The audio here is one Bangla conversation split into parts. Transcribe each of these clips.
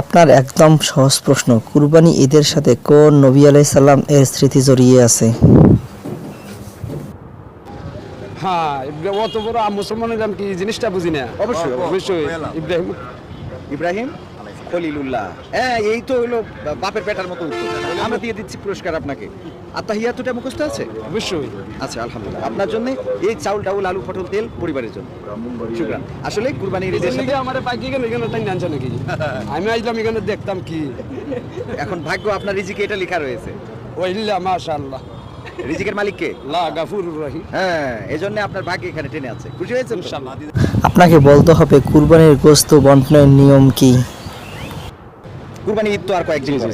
আপনার একদম সহজ প্রশ্ন, কুরবানি ঈদের সাথে কোন নবী আলাইহিস সালাম এর স্মৃতি জড়িয়ে আছে? হ্যাঁ, অত বড় মুসলমানের আমি কি জিনিসটা বুঝি না। অবশ্যই, অবশ্যই ইব্রাহিম। ইব্রাহিম খলিলুল্লাহ। হ্যাঁ, এই তো হলো বাপের পেটার মতো উত্তর। আমরা দিয়ে দিচ্ছি পুরস্কার আপনাকে। আত্তাহিয়াতুটা মুখস্থ আছে? অবশ্যই। আচ্ছা, আলহামদুলিল্লাহ। আপনার জন্য এই চাউল ডাউল আলু পটল তেল পরিবারের জন্য। শুকরান। আসলে কুরবানির ঈদের সাথে আমার বাইকে এখানে এখানে তাই আনছে নাকি? আমি আইলাম এখানে দেখতাম কি এখন ভাগ্য আপনার রিজিকে এটা লেখা রয়েছে। ওইল্লা মাশাআল্লাহ। রিজিকের মালিক কে? লা গাফুরুর রহিম। হ্যাঁ, এজন্য আপনার ভাগ্য এখানে টেনে আছে। খুশি হয়েছেন তো? ইনশাআল্লাহ। আপনাকে বলতে হবে কুরবানির গোশত বন্টনের নিয়ম কি? কুরবানি ঈদ তো আর কয়েকদিন পরে।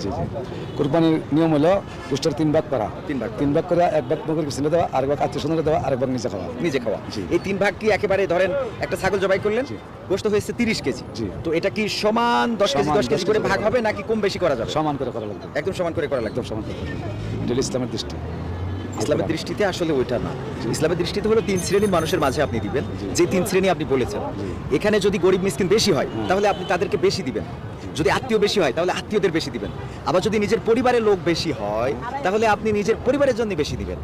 কুরবানির নিয়ম হলো গোষ্ঠের 3 ভাগ করা। 3 ভাগ করে এক ভাগ নগর কিসে দেওয়া, আরেক ভাগ আত্মীয় স্বজনকে দেওয়া, আরেক ভাগ নিজে খাওয়া। নিজে খাওয়া। জি। এই 3 ভাগ কি একেবারে ধরেন একটা ছাগল জবাই করলেন, জি। গোশত হয়েছে 30 কেজি। জি। তো এটা কি সমান 10 কেজি সমান 10 কেজি 10 করে কেজি ভাগ হবে নাকি কম বেশি করা যাবে? সমান করে করা লাগবে। একদম সমান করে করা লাগবে। একদম সমান করে করা লাগবে। এটা হলো ইসলামের দৃষ্টি। ইসলামের দৃষ্টিতে আসলে ওইটা না। ইসলামের দৃষ্টিতে হলো 3 শ্রেণীর মানুষের মাঝে আপনি দিবেন। যে 3 শ্রেণী আপনি বলেছেন, এখানে যদি গরিব মিসকিন বেশি হয় তাহলে আপনি তাদেরকে বেশি দিবেন। যদি আত্মীয় বেশি হয় তাহলে আত্মীয়দের বেশি দিবেন। আবার যদি নিজের পরিবারের লোক বেশি হয় তাহলে আপনি নিজের পরিবারের জন্য বেশি দিবেন।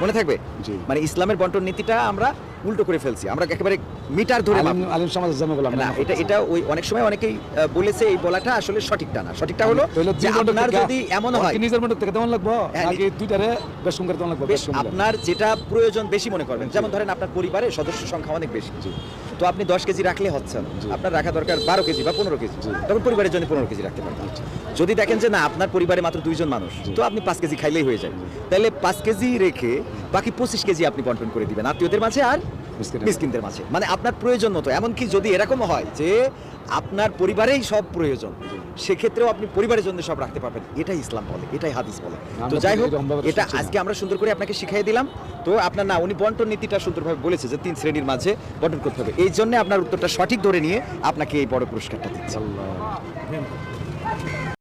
মনে থাকবে? জি। মানে ইসলামের বন্টন নীতিটা আমরা উল্টো করে ফেলছি। আমরা একেবারে মিটার ধরে মাপি। আলিম সমাজের জন্য বললাম না, এটা ওই অনেক সময় অনেকেই বলেছে এই বলাটা আসলে সঠিকটা না। সঠিকটা হলো যে আপনার যদি এমন হয় নিজের মধ্যে থেকে তেমন লাগবে হ্যাঁ, নাকি দুইটারে বেশ কম করে তেমন লাগবে? বেশ আপনার যেটা প্রয়োজন বেশি মনে করবেন। যেমন ধরেন আপনার পরিবারের সদস্য সংখ্যা অনেক বেশি, তো আপনি 10 কেজি রাখলে হচ্ছে না, আপনার রাখা দরকার 12 কেজি বা 15 কেজি। তখন পরিবারের জন্য 15 কেজি রাখতে পারবেন। যদি দেখেন যে না আপনার পরিবারে মাত্র 2 জন মানুষ, তো আপনি 5 কেজি খাইলেই হয়ে যায়। তাহলে 5 কেজি রেখে বাকি 25 কেজি আপনি বন্টন করে দিবেন আত্মীয়দের মাঝে আর মিসকিনদের মাঝে। মানে আপনার প্রয়োজন মতো। এমনকি যদি এরকম হয় যে আপনার পরিবারেই সব প্রয়োজন, সেক্ষেত্রেও আপনি পরিবারের জন্য সব রাখতে পারবেন। এটাই ইসলাম বলে, এটাই হাদিস বলে। তো যাই হোক, এটা আজকে আমরা সুন্দর করে আপনাকে শিখিয়ে দিলাম। তো আপনার না উনি বন্টন নীতিটা সুন্দরভাবে বলেছে যে 3 শ্রেণীর মাঝে বন্টন করতে হবে। এই জন্য আপনার উত্তরটা সঠিক ধরে নিয়ে আপনাকে এই বড় পুরস্কারটা দিচ্ছি।